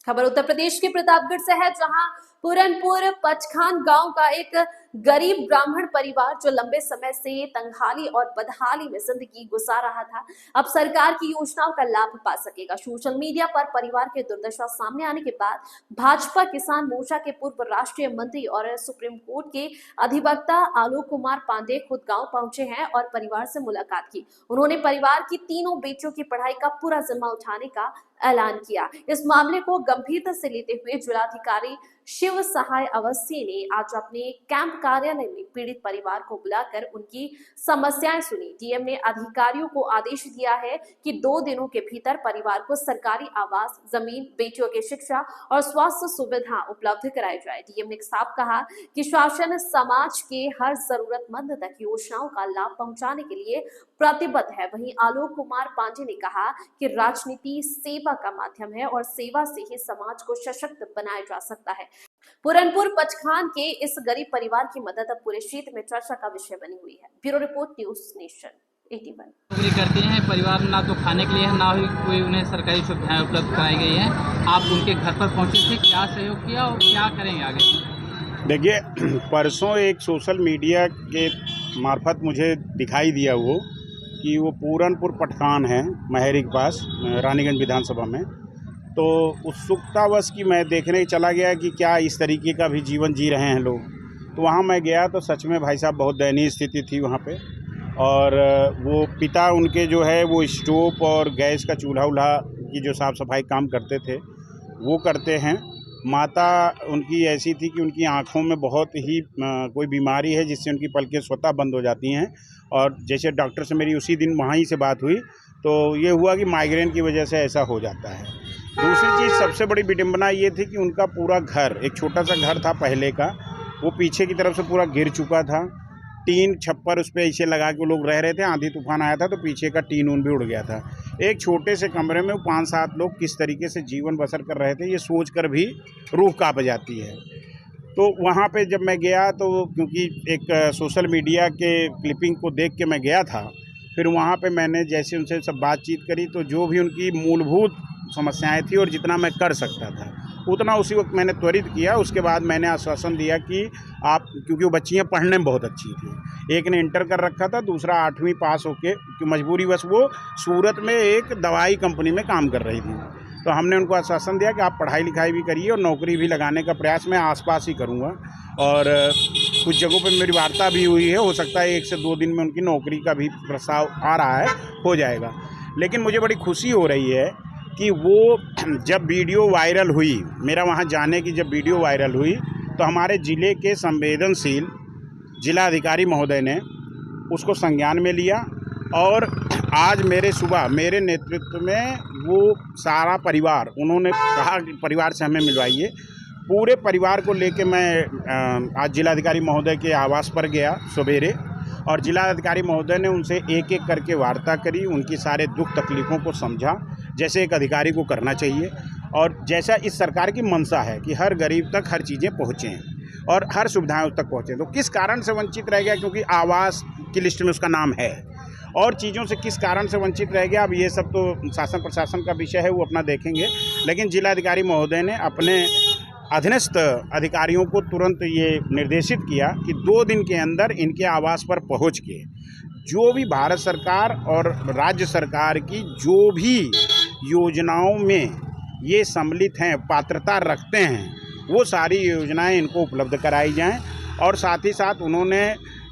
खबर उत्तर प्रदेश के प्रतापगढ़ से है, जहां पूरनपुर पचखान गांव का एक गरीब ब्राह्मण परिवार जो लंबे समय से तंगहाली और बदहाली में जिंदगी गुजार रहा था, अब सरकार की योजनाओं का लाभ पा सकेगा। सोशल मीडिया पर परिवार की दुर्दशा सामने आने के बाद भाजपा किसान मोर्चा के पूर्व राष्ट्रीय मंत्री और सुप्रीम कोर्ट के अधिवक्ता आलोक कुमार पांडे खुद गांव पहुंचे हैं और परिवार से मुलाकात की। उन्होंने परिवार की तीनों बेटियों की पढ़ाई का पूरा जिम्मा उठाने का ऐलान किया। इस मामले को गंभीरता से लेते हुए जिलाधिकारी शिव सहाय अवस्थी ने आज अपने कैंप कार्यालय में पीड़ित परिवार को बुलाकर उनकी समस्याएं सुनी। डीएम ने अधिकारियों को आदेश दिया है कि 2 दिनों के भीतर परिवार को सरकारी आवास, जमीन, बेटियों की शिक्षा और स्वास्थ्य सुविधा उपलब्ध कराई जाए। डीएम ने साफ कहा कि शासन समाज के हर जरूरतमंद तक योजनाओं का लाभ पहुंचाने के लिए प्रतिबद्ध है। वहीं आलोक कुमार पांडे ने कहा कि राजनीति सेवा का माध्यम है और सेवा से ही समाज को सशक्त बनाया जा सकता है। पूरनपुर पचखान के इस गरीब परिवार की मदद अब पूरे क्षेत्र में चर्चा का विषय बनी हुई है। Bureau report, news nation 81। नौकरी करते हैं, परिवार ना तो खाने के लिए है, ना ही कोई उन्हें सरकारी सुविधाएं उपलब्ध कराई गई हैं। आप उनके घर पर पहुंचे थे, क्या सहयोग किया और क्या करेंगे आगे? देखिए, परसों एक सोशल मीडिया के मार्फत मुझे दिखाई दिया वो कि वो पूरनपुर पटखान है, महरी के पास, रानीगंज विधानसभा में। तो उत्सुकतावश कि मैं देखने चला गया कि क्या इस तरीके का भी जीवन जी रहे हैं लोग। तो वहाँ मैं गया तो सच में भाई साहब बहुत दयनीय स्थिति थी वहाँ पे। और वो पिता उनके जो है वो स्टोव और गैस का चूल्हा की जो साफ़ सफाई काम करते थे वो करते हैं। माता उनकी ऐसी थी कि उनकी आँखों में बहुत ही कोई बीमारी है जिससे उनकी पलकें स्वतः बंद हो जाती हैं। और जैसे डॉक्टर से मेरी उसी दिन वहाँ ही से बात हुई तो ये हुआ कि माइग्रेन की वजह से ऐसा हो जाता है। दूसरी चीज़ सबसे बड़ी विडंबना ये थी कि उनका पूरा घर, एक छोटा सा घर था पहले का, वो पीछे की तरफ से पूरा गिर चुका था। टीन छप्पर उस पर ऐसे लगा के लोग रह रहे थे, आंधी तूफान आया था तो पीछे का टीन ऊन भी उड़ गया था। एक छोटे से कमरे में 5-7 लोग किस तरीके से जीवन बसर कर रहे थे, ये सोच कर भी रूह कांप जाती है। तो वहाँ पे जब मैं गया तो क्योंकि एक सोशल मीडिया के क्लिपिंग को देख के मैं गया था, फिर वहाँ पे मैंने जैसे उनसे सब बातचीत करी तो जो भी उनकी मूलभूत समस्याएं थी और जितना मैं कर सकता था उतना उसी वक्त मैंने त्वरित किया। उसके बाद मैंने आश्वासन दिया कि आप, क्योंकि वो बच्चियाँ पढ़ने में बहुत अच्छी थी, एक ने इंटर कर रखा था, दूसरा 8वीं पास होके मजबूरीवश वो सूरत में एक दवाई कंपनी में काम कर रही थी। तो हमने उनको आश्वासन दिया कि आप पढ़ाई लिखाई भी करिए और नौकरी भी लगाने का प्रयास मैं आसपास ही करूँगा। और कुछ जगहों पे मेरी वार्ता भी हुई है, हो सकता है 1 से 2 दिन में उनकी नौकरी का भी प्रस्ताव आ रहा है, हो जाएगा। लेकिन मुझे बड़ी खुशी हो रही है कि वो जब वीडियो वायरल हुई, मेरा वहाँ जाने की जब वीडियो वायरल हुई तो हमारे ज़िले के संवेदनशील जिलाधिकारी महोदय ने उसको संज्ञान में लिया। और आज सुबह मेरे नेतृत्व में वो सारा परिवार, उन्होंने कहा कि परिवार से हमें मिलवाइए। पूरे परिवार को लेके मैं आज जिलाधिकारी महोदय के आवास पर गया सवेरे, और जिलाधिकारी महोदय ने उनसे एक-एक करके वार्ता करी, उनकी सारे दुख तकलीफ़ों को समझा जैसे एक अधिकारी को करना चाहिए। और जैसा इस सरकार की मंशा है कि हर गरीब तक हर चीज़ें पहुँचें और हर सुविधाएं तक पहुँचें, तो किस कारण से वंचित रह गया, क्योंकि आवास की लिस्ट में उसका नाम है, और चीज़ों से किस कारण से वंचित रह गया, अब ये सब तो शासन प्रशासन का विषय है, वो अपना देखेंगे। लेकिन जिलाधिकारी महोदय ने अपने अधीनस्थ अधिकारियों को तुरंत ये निर्देशित किया कि 2 दिन के अंदर इनके आवास पर पहुंच के जो भी भारत सरकार और राज्य सरकार की जो भी योजनाओं में ये सम्मिलित हैं, पात्रता रखते हैं, वो सारी योजनाएं इनको उपलब्ध कराई जाएं। और साथ ही साथ उन्होंने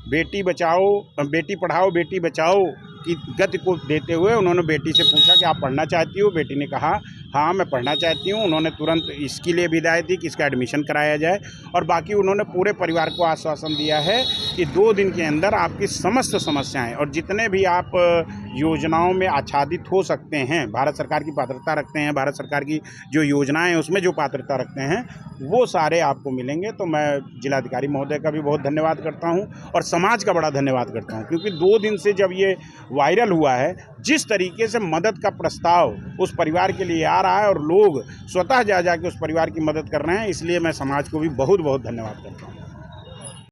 बेटी पढ़ाओ बेटी बचाओ की गति को देते हुए उन्होंने बेटी से पूछा कि आप पढ़ना चाहती हो? बेटी ने कहा हाँ मैं पढ़ना चाहती हूँ। उन्होंने तुरंत इसके लिए विदाई दी कि इसका एडमिशन कराया जाए। और बाकी उन्होंने पूरे परिवार को आश्वासन दिया है कि 2 दिन के अंदर आपकी समस्त समस्याएं और जितने भी आप योजनाओं में आच्छादित हो सकते हैं, भारत सरकार की पात्रता रखते हैं, भारत सरकार की जो योजनाएं हैं उसमें जो पात्रता रखते हैं, वो सारे आपको मिलेंगे। तो मैं जिलाधिकारी महोदय का भी बहुत धन्यवाद करता हूँ और समाज का बड़ा धन्यवाद करता हूँ, क्योंकि 2 दिन से जब ये वायरल हुआ है, जिस तरीके से मदद का प्रस्ताव उस परिवार के लिए आ रहा है और लोग स्वतः जा के उस परिवार की मदद कर रहे हैं, इसलिए मैं समाज को भी बहुत बहुत धन्यवाद करता हूँ।